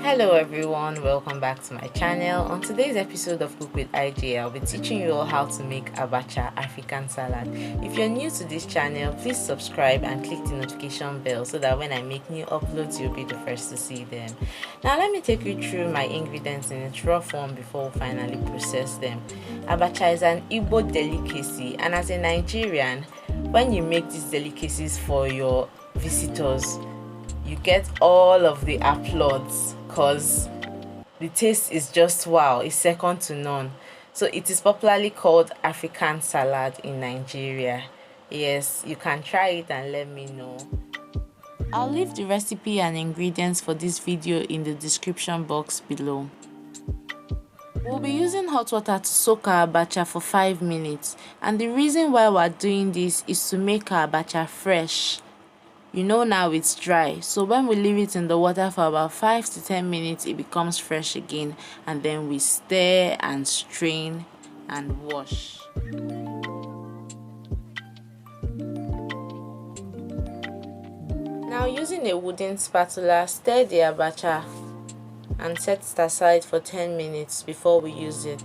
Hello everyone, welcome back to my channel. On today's episode of Cook with IJ, I'll be teaching you all how to make Abacha African salad. If you're new to this channel, please subscribe and click the notification bell so that when I make new uploads, you'll be the first to see them. Now let me take you through my ingredients in its raw form before we finally process them. Abacha is an Igbo delicacy, and as a Nigerian, when you make these delicacies for your visitors, you get all of the applause because the taste is just wow, it's second to none. So it is popularly called African salad in Nigeria. Yes, you can try it and let me know. I'll leave the recipe and ingredients for this video in the description box below. We'll be using hot water to soak our abacha for 5 minutes, and the reason why we're doing this is to make our abacha fresh. You know, now it's dry, so when we leave it in the water for about 5 to 10 minutes, it becomes fresh again, and then we stir and strain and wash. Now, using a wooden spatula, stir the abacha and set it aside for 10 minutes before we use it.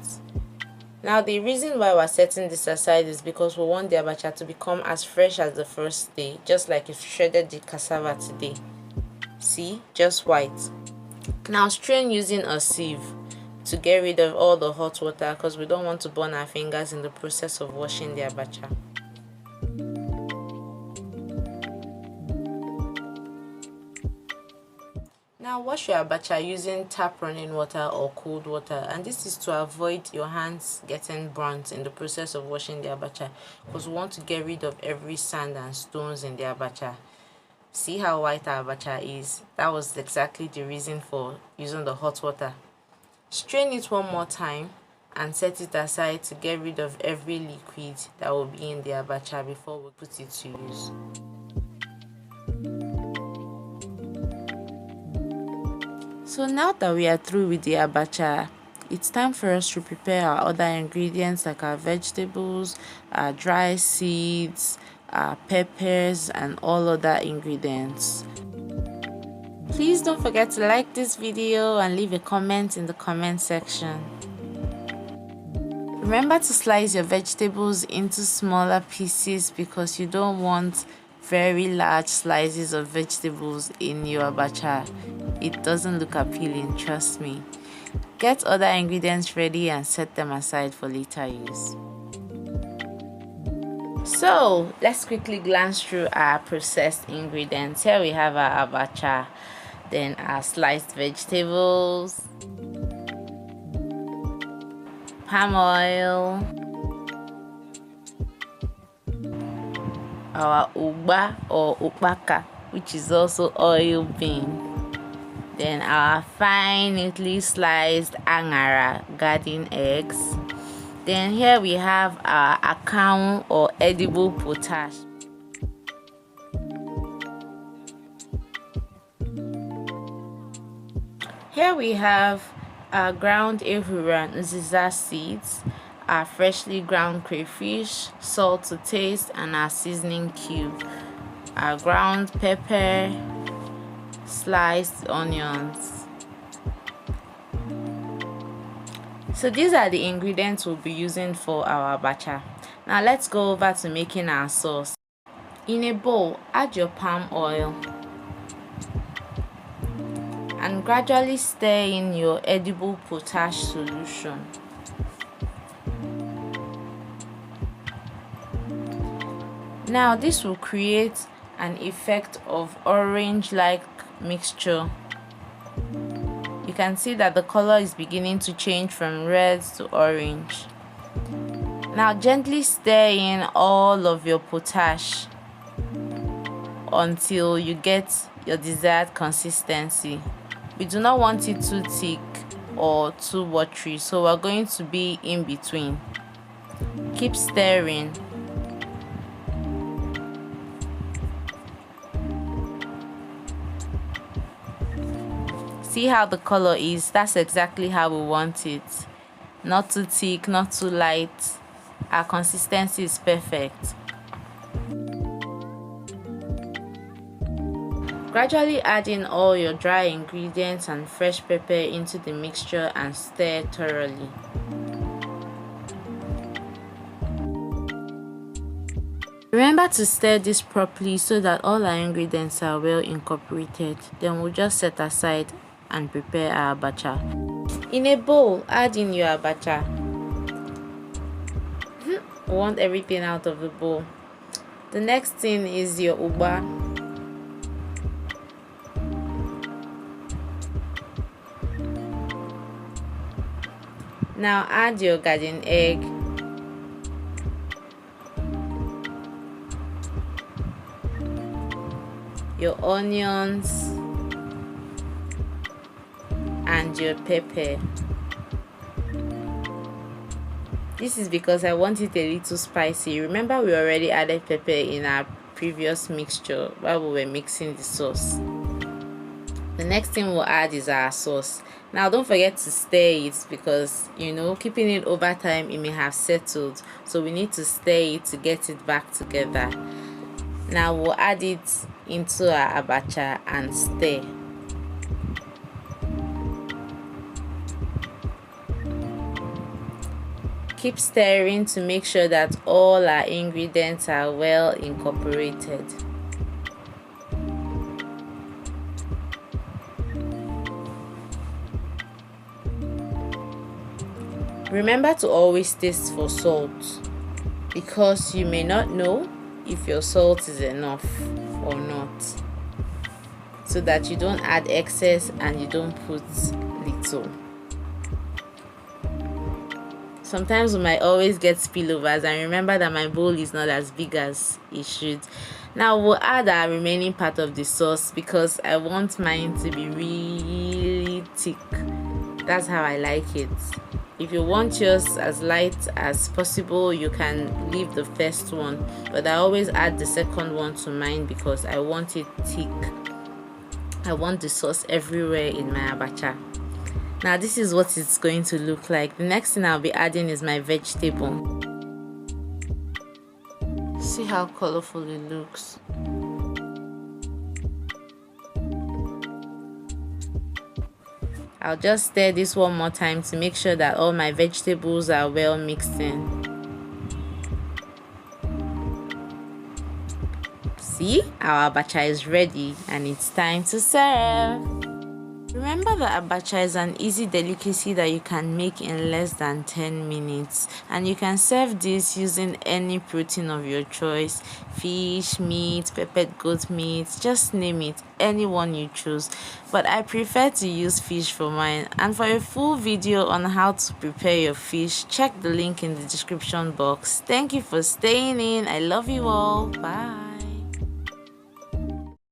Now, the reason why we're setting this aside is because we want the abacha to become as fresh as the first day, just like if you shredded the cassava today. See, just white. Now, strain using a sieve to get rid of all the hot water because we don't want to burn our fingers in the process of washing the abacha. Now wash your abacha using tap running water or cold water, and this is to avoid your hands getting burnt in the process of washing the abacha because we want to get rid of every sand and stones in the abacha. See how white our abacha is? That was exactly the reason for using the hot water. Strain it one more time and set it aside to get rid of every liquid that will be in the abacha before we put it to use. So now that we are through with the abacha, it's time for us to prepare our other ingredients like our vegetables, our dry seeds, our peppers, and all other ingredients. Please don't forget to like this video and leave a comment in the comment section. Remember to slice your vegetables into smaller pieces because you don't want very large slices of vegetables in your abacha. It doesn't look appealing, trust me. Get other ingredients ready and set them aside for later use. So let's quickly glance through our processed ingredients. Here we have our abacha, then our sliced vegetables, palm oil, our Ugba or Upaka, which is also oil bean, then our fine neatly sliced Anara garden eggs. Then here we have our Akanwu or edible potash. Here we have our ground Ehuru and Uziza seeds, our freshly ground crayfish, salt to taste, and our seasoning cube, our ground pepper, sliced onions. So these are the ingredients we'll be using for our abacha. Now let's go over to making our sauce. In a bowl, add your palm oil and gradually stir in your edible potash solution. Now this will create an effect of orange-like mixture. You can see that the color is beginning to change from red to orange. Now gently stir in all of your potash until you get your desired consistency. We do not want it too thick or too watery, so we're going to be in between. Keep stirring. See how the color is? That's exactly how we want it. Not too thick, not too light. Our consistency is perfect. Gradually add in all your dry ingredients and fresh pepper into the mixture and stir thoroughly. Remember to stir this properly so that all our ingredients are well incorporated. Then we'll just set aside and prepare our abacha. In a bowl, add in your abacha. We want everything out of the bowl. The next thing is your ugba. Now add your garden egg. Your onions and your pepper. This is because I want it a little spicy. Remember, we already added pepper in our previous mixture while we were mixing the sauce. The next thing we'll add is our sauce. Now don't forget to stir it because keeping it over time it may have settled, so we need to stir it to get it back together. Now we'll add it into our abacha and stir. Keep stirring to make sure that all our ingredients are well incorporated. Remember to always taste for salt because you may not know if your salt is enough or not, so that you don't add excess and you don't put little. Sometimes we might always get spillovers, and remember that my bowl is not as big as it should. Now we'll add our remaining part of the sauce because I want mine to be really thick. That's how I like it. If you want yours as light as possible, you can leave the first one, but I always add the second one to mine because I want it thick. I want the sauce everywhere in my abacha. Now this is what it's going to look like. The next thing I'll be adding is my vegetable. See how colorful it looks. I'll just stir this one more time to make sure that all my vegetables are well mixed in. See, our abacha is ready and it's time to serve. Remember that abacha is an easy delicacy that you can make in less than 10 minutes, and you can serve this using any protein of your choice: fish, meat, peppered goat meat, just name it, any one you choose. But I prefer to use fish for mine, and for a full video on how to prepare your fish, check the link in the description box. Thank you for staying in. I love you all. Bye.